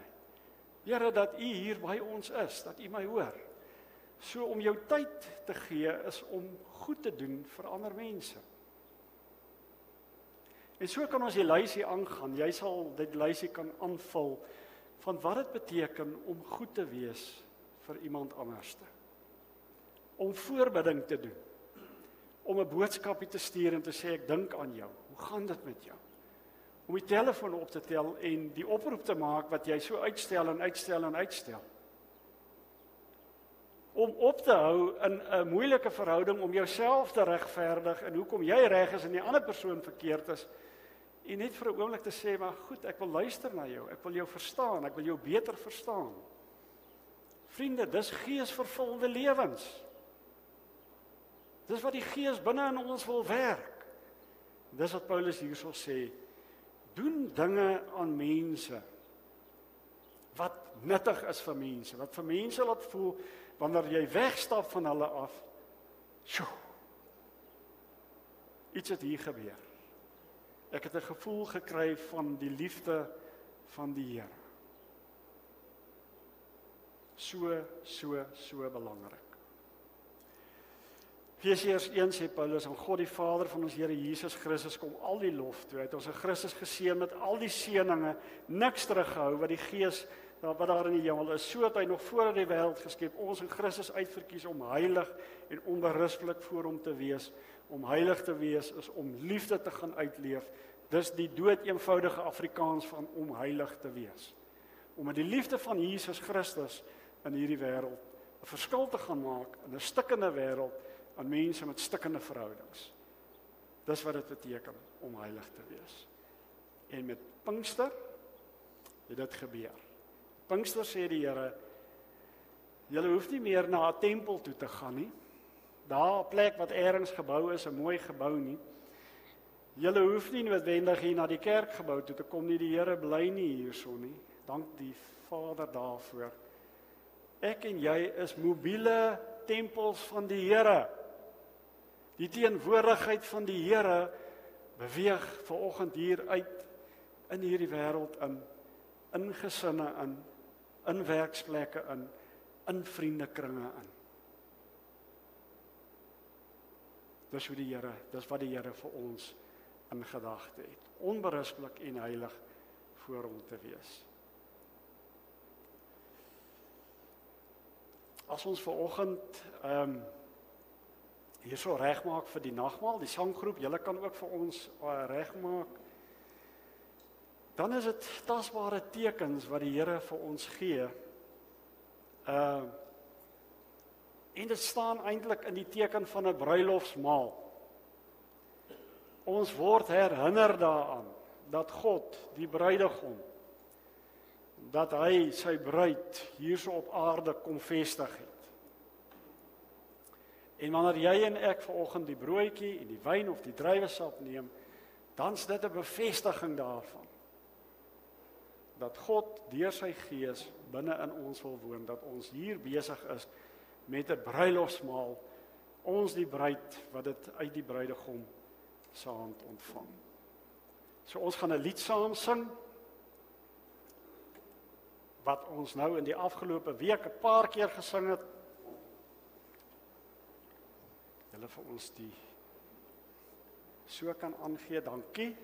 Speaker 1: Here, dat U hier by ons is, dat U my hoor. So om jou tyd te gee is om goed te doen vir ander mense. En so kan ons die lysie aangaan. Jy sal dit lysie kan aanvul van wat dit beteken om goed te wees vir iemand anderste. Om voorbidding te doen. Om 'n boodskapie te stuur en te sê ek dink aan jou. Hoe gaan dit met jou? Om die telefoon op te tel en die oproep te maak wat jy so uitstel en uitstel en uitstel. Om op te hou in 'n moeilike verhouding om jouself te regverdig en hoekom jy reg is en die ander persoon verkeerd is. En net vir 'n oomblik te sê, maar goed, ek wil luister na jou, ek wil jou verstaan, ek wil jou beter verstaan. Vriende, dis geesvervulde lewens. Dis wat die Gees binne in ons wil werk. Dis wat Paulus hierso sê. Doen dinge aan mense wat nuttig is vir mense, wat vir mense laat voel wanneer jy wegstap van hulle af. Sjoe. Iets het hier gebeur. Ek het 'n gevoel gekry van die liefde van die Here. So belangrik. Efesiërs 1 sê Paulus, aan God die Vader van ons Here Jesus Christus kom al die lof toe. Hy het ons in Christus geseën met al die seëninge, niks teruggehou wat die Gees wat daar in die hemel is. So het hy nog voor die wêreld geskep ons in Christus uitverkies om heilig en onberispelik voor hom te wees. Om heilig te wees is om liefde te gaan uitleef. Dis die dood eenvoudige Afrikaans van om heilig te wees. Om met die liefde van Jesus Christus in hierdie wêreld 'n verskil te gaan maak in 'n stikkende wêreld aan mense met stikkende verhoudings. Dis wat dit beteken om heilig te wees. En met Pinkster het dit gebeur. Pinkster sê die Here, julle hoef nie meer na 'n tempel toe te gaan nie. Daar 'n plek wat ergens gebou is, 'n mooi gebou nie. Julle hoef nie noodwendig hier na die kerkgebou toe te kom nie, die Here bly nie hierso nie. Dank die Vader daarvoor. Ek en jy is mobiele tempels van die Here. Die teenwoordigheid van die Here beweeg vanoggend hier uit in hierdie wêreld in gesinne in werksplekke in vriendekringe in. Dis wat die Here vir ons in gedagte het. Onberispelik en heilig voor hom te wees. As ons vanoggend hierso regmaak vir die nagmaal, die sanggroep, julle kan ook vir ons regmaak. Dan is dit tasbare tekens wat die Here vir ons gee. En dit staan eintlik in die teken van 'n bruilofsmaal. Ons word herinner daaraan dat God, die bruidegom, dat hy sy bruid hierso op aarde kom vestig het. En wanneer jy en ek vanoggend die broodjie en die wyn of die druiwesap neem, dan is dit 'n bevestiging daarvan. Dat God deur sy Gees binne in ons wil woon, dat ons hier besig is met 'n bruilofsmaal, ons die bruid wat dit uit die bruidegom se hand ontvang. So ons gaan 'n lied saam sing, wat ons nou in die afgelope week 'n paar keer gesing het. Julle vir ons die so kan aangee, dankie.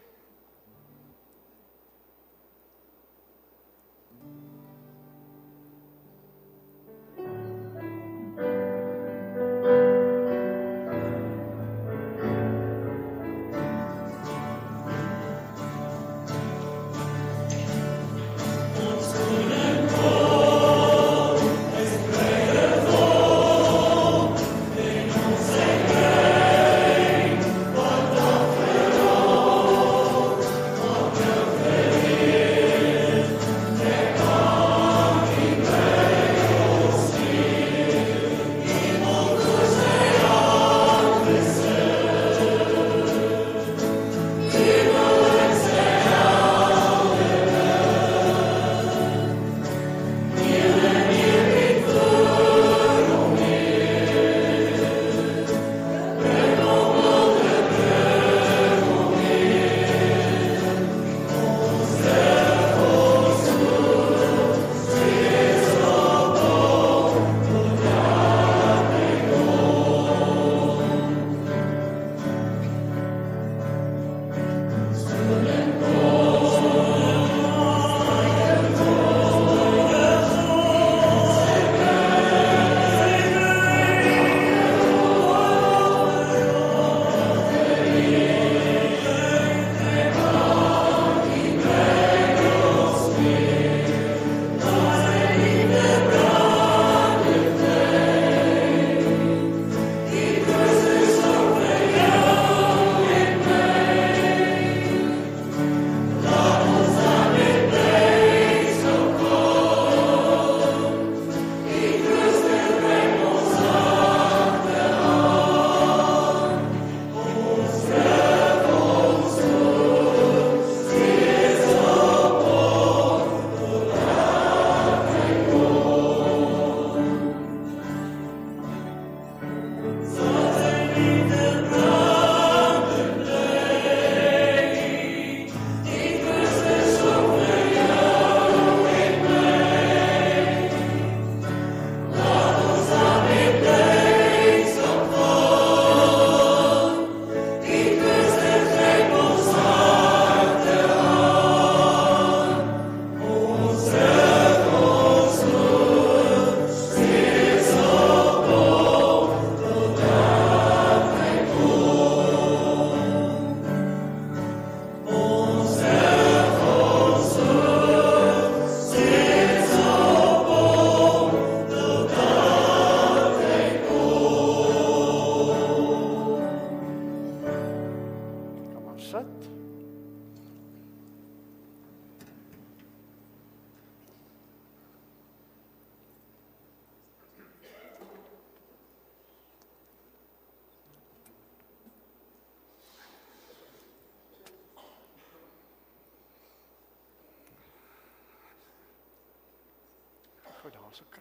Speaker 1: Goed, daar is oké.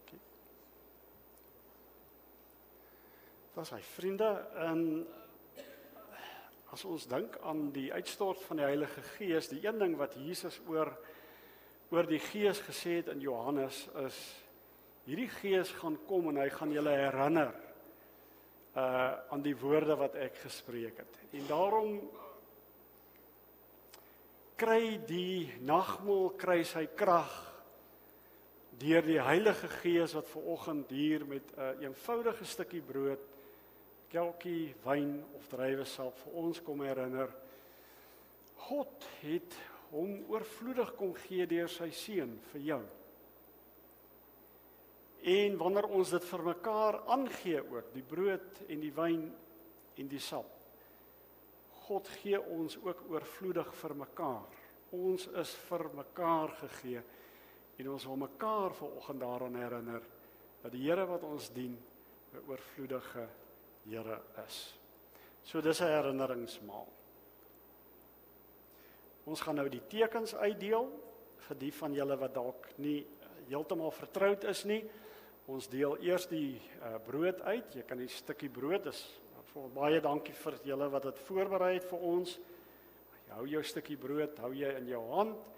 Speaker 1: Okay. Dat is hy vriende, en as ons dink aan die uitstort van die Heilige Gees, die een ding wat Jesus oor die Gees gesê het in Johannes is, hierdie Gees gaan kom en hy gaan julle herinner aan die woorde wat ek gespreek het. En daarom kry die nagmaal, kry sy krag deur die Heilige Gees wat vanoggend hier met 'n eenvoudige stukkie brood, kelkie wyn of druiwesap vir ons kom herinner. God het hom oorvloedig kom gee deur sy seun vir jou. En wanneer ons dit vir mekaar aangee ook, die brood en die wyn en die sap, God gee ons ook oorvloedig vir mekaar. ons is vir mekaar gegee en ons wil mekaar vanoggend daaraan herinner dat die Here wat ons dien 'n oorvloedige Here is. So dis 'n herinneringsmaal. Ons gaan nou die tekens uitdeel vir die van julle wat dalk nie heeltemal vertroud is nie. Ons deel eers die brood uit. Jy kan die stukkie brood, baie dankie vir julle wat dit voorberei het vir ons. Hou jou stukkie brood, hou jy in jou hand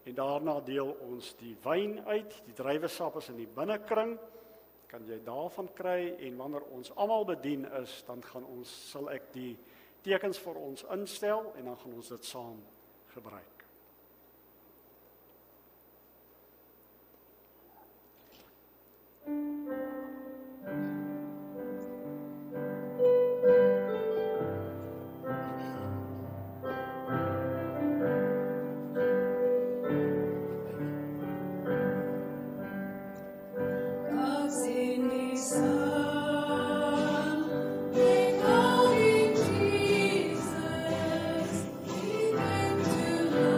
Speaker 1: en daarna deel ons die wyn uit. Die druiwesap is in die binnekring. Kan jy daarvan kry en wanneer ons almal bedien is, dan sal ek die tekens vir ons instel en dan gaan ons dit saam gebruik.
Speaker 2: Jesus, he went to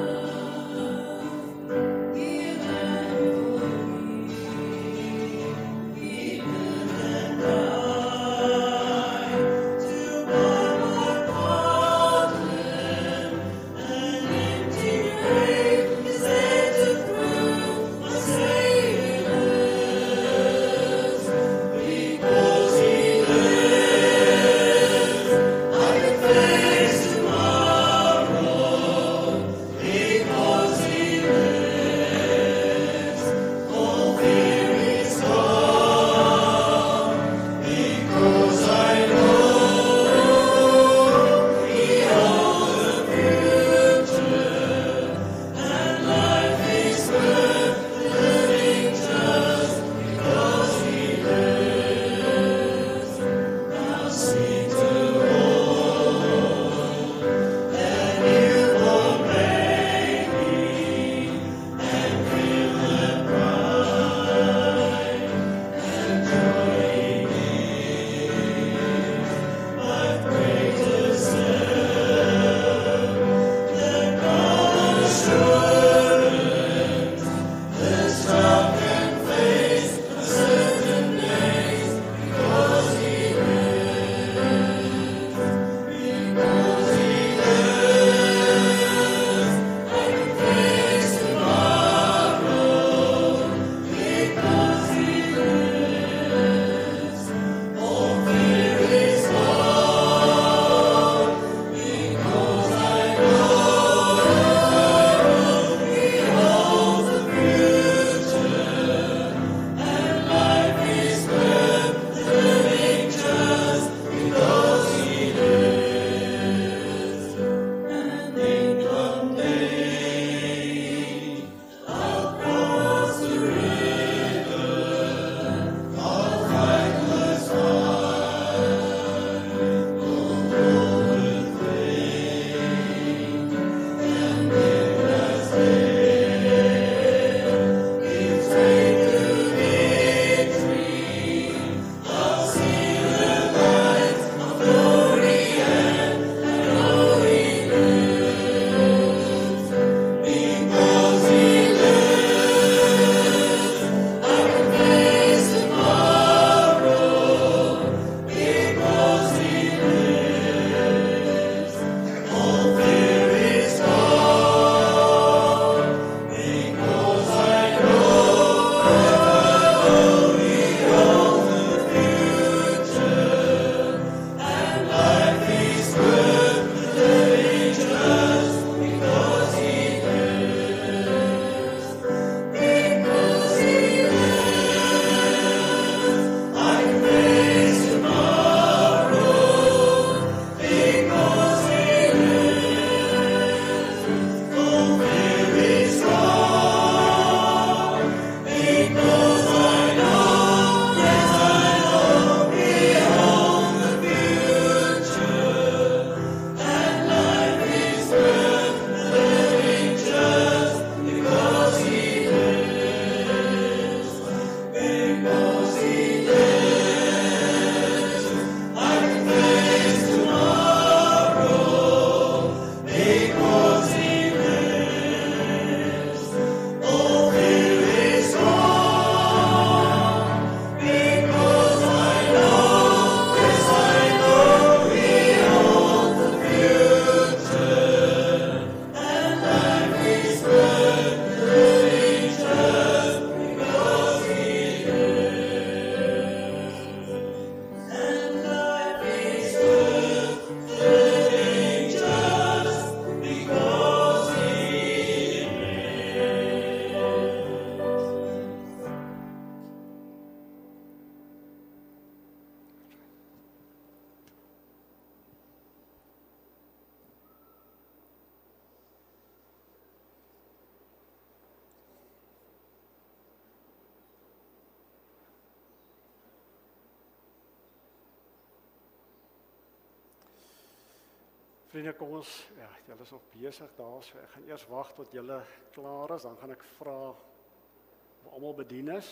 Speaker 1: Vriende, kom ons, ja, julle is nog besig daar, so ek gaan eers wag tot julle klaar is, dan gaan ek vra of almal bedien is.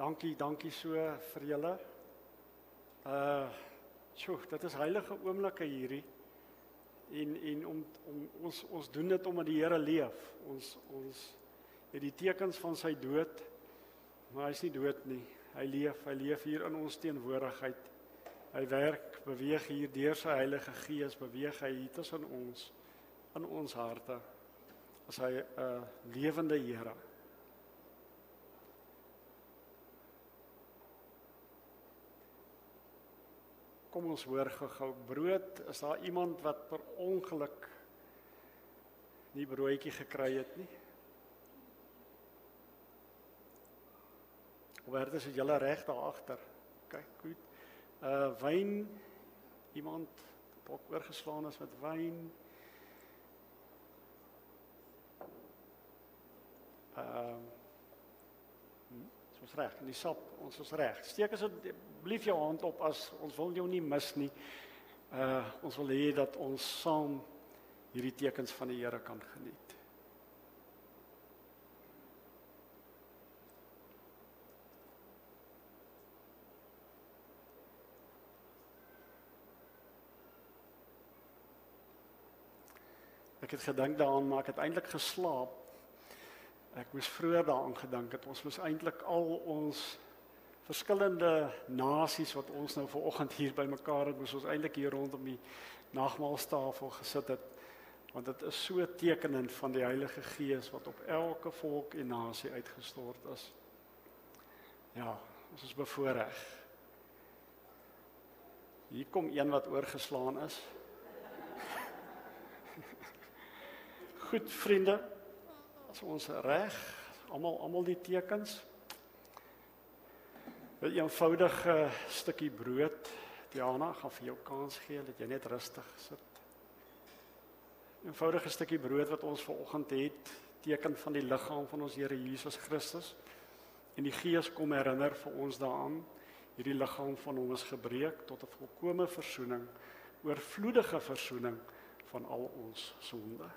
Speaker 1: Dankie so vir julle. Dit is heilige oomblikke hierdie. En ons doen dit omdat die Here leef. Ons het die tekens van sy dood, maar hy is nie dood nie. Hy leef hier in ons teenwoordigheid. Hy werk, beweeg hier deur sy Heilige Gees, beweeg hy hier tussen ons, in ons harte, as hy 'n lewende Here. Kom ons hoor gou brood, is daar iemand wat per ongeluk nie broodjie gekry het nie? Waar is julle reg daar agter? Kyk, goed. Wyn, iemand wat oorgeslaan is met wyn. Ons reg, in die sap, ons is reg. Steek asseblief jou hand op as ons wil jou nie mis nie. Ons wil hê dat ons saam hierdie tekens van die Here kan geniet. Ek het gedink daaraan, maar ek het eintlik geslaap. Ek moes vroeër daaraan gedink het. Ons moes eintlik al ons verskillende nasies wat ons nou vanoggend hier bymekaar het, moes ons eintlik hier rondom die nagmaalstafel gesit het, want dit is so tekenend van die Heilige Gees wat op elke volk en nasie uitgestort is. Ja, ons is bevoorreg. Hier kom een wat oorgeslaan is. Goed, vriende, as ons reg, almal die tekens. 'n eenvoudige stukkie brood. Diana, gaan vir jou kans gee dat jy net rustig sit. 'n eenvoudige stukkie brood wat ons vanoggend het, teken van die liggaam van ons Here Jesus Christus. En die Gees kom herinner vir ons daaraan, hierdie liggaam van hom is gebreek tot 'n volkomme versoening, oorvloedige versoening van al ons sonde.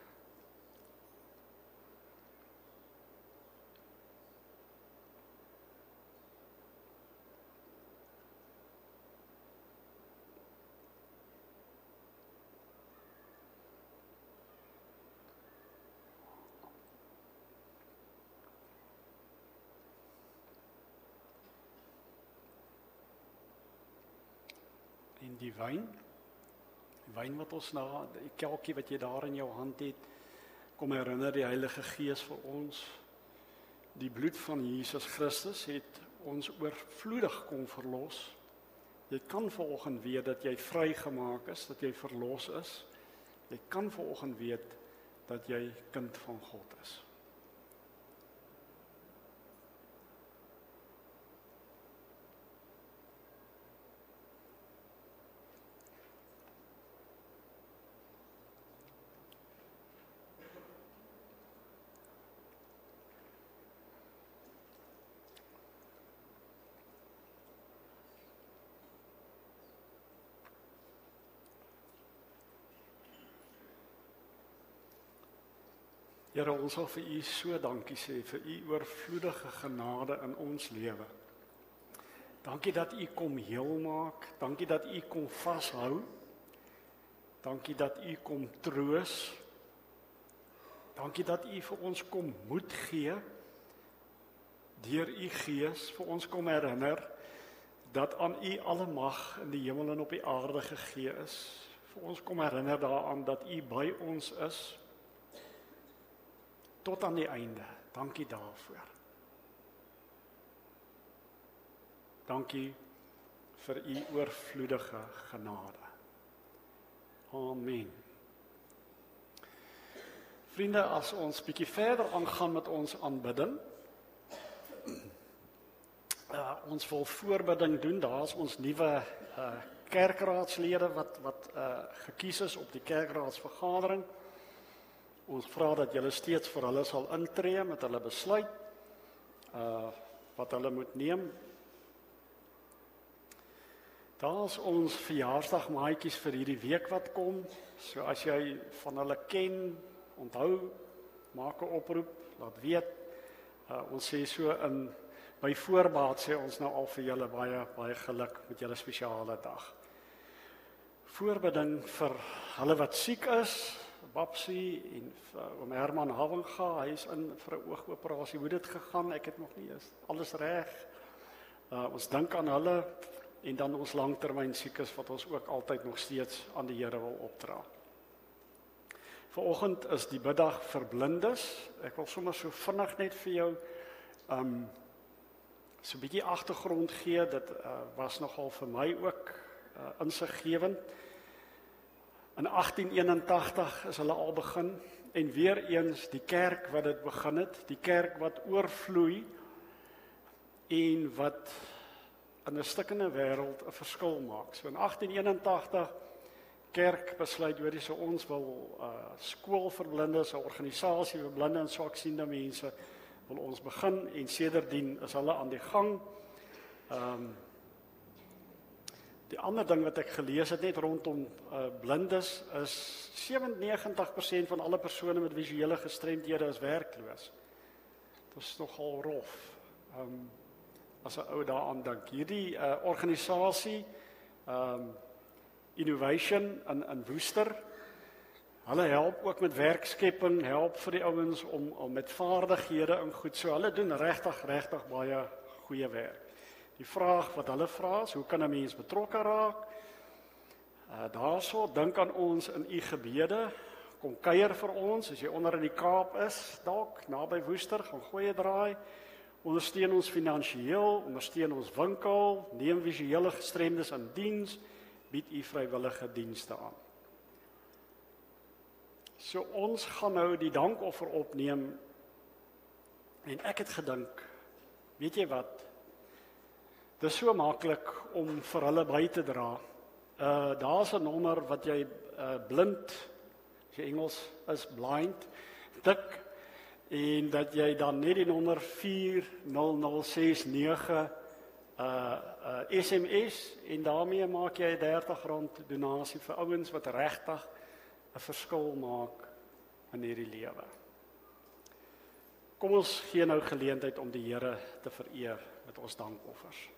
Speaker 1: En die wyn wat ons die kelkie wat jy daar in jou hand het, kom herinner die Heilige Gees vir ons, die bloed van Jesus Christus het ons oorvloedig kom verlos. Jy kan vanoggend weet dat jy vrygemaak is, dat jy verlos is. Jy kan vanoggend weet dat jy kind van God is. Here, ons wil vir U so dankie sê vir U oorvloedige genade in ons lewe. Dankie dat U kom heel maak, dankie dat U kom vashou. Dankie dat U kom troos. Dankie dat U vir ons kom moed gee deur U Gees, vir ons kom herinner dat aan U alle mag in die hemel en op die aarde gegee is. Vir ons kom herinner daaraan dat U by ons is tot aan die einde. Dankie daarvoor. Dankie vir U oorvloedige genade. Amen. Vriende, as ons bietjie verder aangaan met ons aanbidding, ons wil voorbidding doen. Daar is ons nuwe kerkraadslede wat gekies is op die kerkraadsvergadering. Ons vra dat julle steeds vir hulle sal intree met hulle besluit wat hulle moet neem. Daar's ons verjaarsdagmaatjies vir hierdie week wat kom. So as jy van hulle ken, onthou, maak 'n oproep, laat weet. Ons sê so by voorbaat sê ons nou al vir julle baie geluk met julle spesiale dag. Voorbeding vir hulle wat siek is, Babsie en oom Herman Havinga, hy is in vir 'n oogoperasie. Hoe dit gegaan? Ek het nog nie eens alles reg. Ons dink aan hulle en dan ons langtermyn siekes wat ons ook altyd nog steeds aan die Here wil opdra. Vanoggend is die biddag vir blindes. Ek wil sommer so vinnig net vir jou so 'n bietjie agtergrond gee. Dit was nogal vir my ook insiggewend. In 1881 is hulle al begin en weer eens die kerk wat dit begin het, die kerk wat oorvloei en wat in 'n stikkende wêreld 'n verskil maak. So in 1881 kerk besluit hoorie so ons wil skool vir blindes, 'n organisasie vir blinde en swaksiende mense wil ons begin en sedertdien is hulle aan die gang. Die ander ding wat ek gelees het net rondom blindes is 97% van alle persone met visuele gestremdhede is werkloos. Dit is nogal rof. As 'n ou daaraan dink. Hierdie organisasie Innovation in Woester, hulle help ook met werkskepping, help vir die ouens om met vaardighede en goed. So hulle doen regtig baie goeie werk. Die vraag wat hulle vra is, hoe kan 'n mens betrokke raak? Daarso, dink aan ons in u gebede, kom kuier vir ons, as jy onder in die Kaap is, dalk, naby Woester, gaan gooi 'n draai, ondersteun ons finansiëel, ondersteun ons winkel, neem visuele gestremdes in diens, bied u vrywillige dienste aan. So ons gaan nou die dankoffer opneem, en ek het gedink, weet jy wat, dit is so maklik om vir hulle by te dra. Daar's 'n nommer wat jy blind, as jy Engels is blind, tik, en dat jy dan net die nommer 40069 SMS en daarmee maak jy R30 donasie vir ouens wat regtig 'n verskil maak in hierdie lewe. Kom ons gee nou geleentheid om die Here te vereer met ons dankoffers.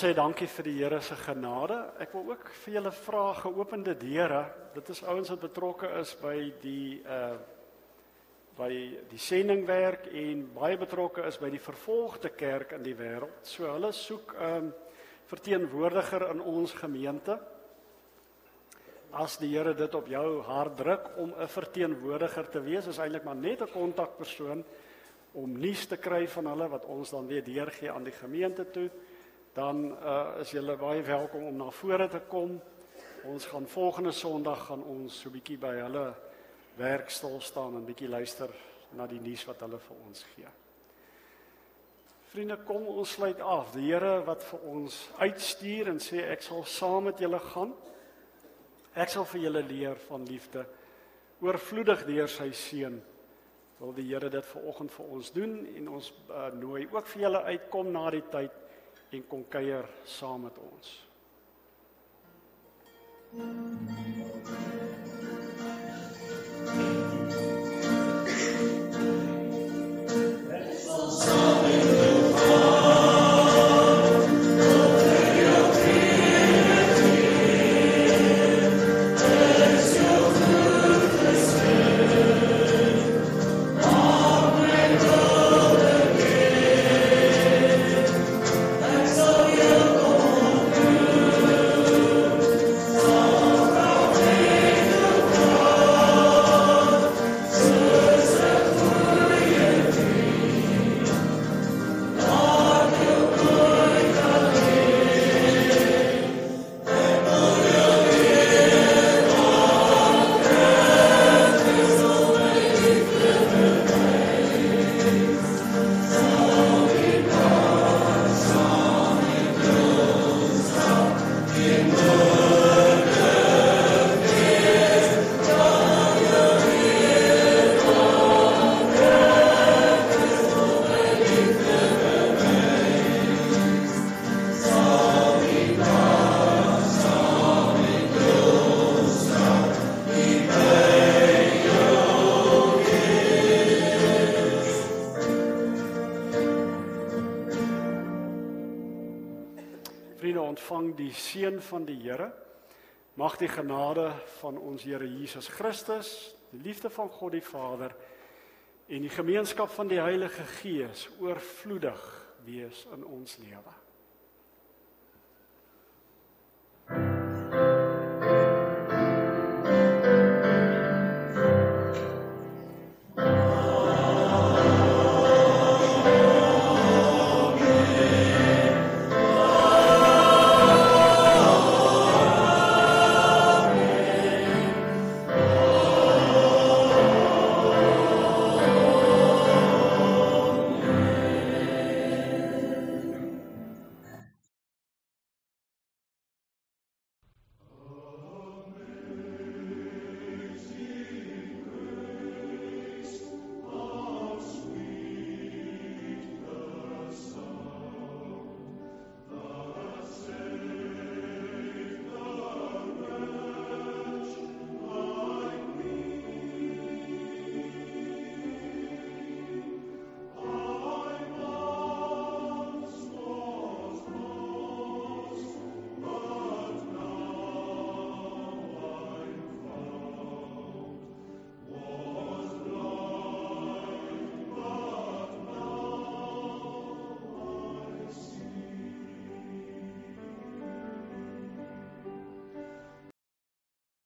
Speaker 1: sê dankie vir die Here se genade. Ek wil ook vir julle vra geopende deure. Dit is ouens wat betrokke is by die sendingwerk en baie betrokke is by die vervolgde kerk in die wêreld. So hulle soek verteenwoordiger in ons gemeente. As die Here dit op jou hart druk om 'n verteenwoordiger te wees, is eintlik maar net 'n kontakpersoon om nuus te kry van hulle wat ons dan weer deurgee aan die gemeente toe, dan is julle baie welkom om na vore te kom. Ons gaan volgende Sondag so 'n bietjie by hulle werk stil staan en bietjie luister na die nuus wat hulle vir ons gee. Vriende, kom ons sluit af. Die Here wat vir ons uitstuur en sê ek sal saam met julle gaan. Ek sal vir julle leer van liefde, oorvloedig deur sy seun. Wil die Here dit vanoggend vir ons doen en ons nooi ook vir julle uitkom na die tyd en kom kuier saam met ons. Vriende, ontvang die seën van die Here. Mag die genade van ons Here Jesus Christus, die liefde van God die Vader en die gemeenskap van die Heilige Gees oorvloedig wees in ons lewe.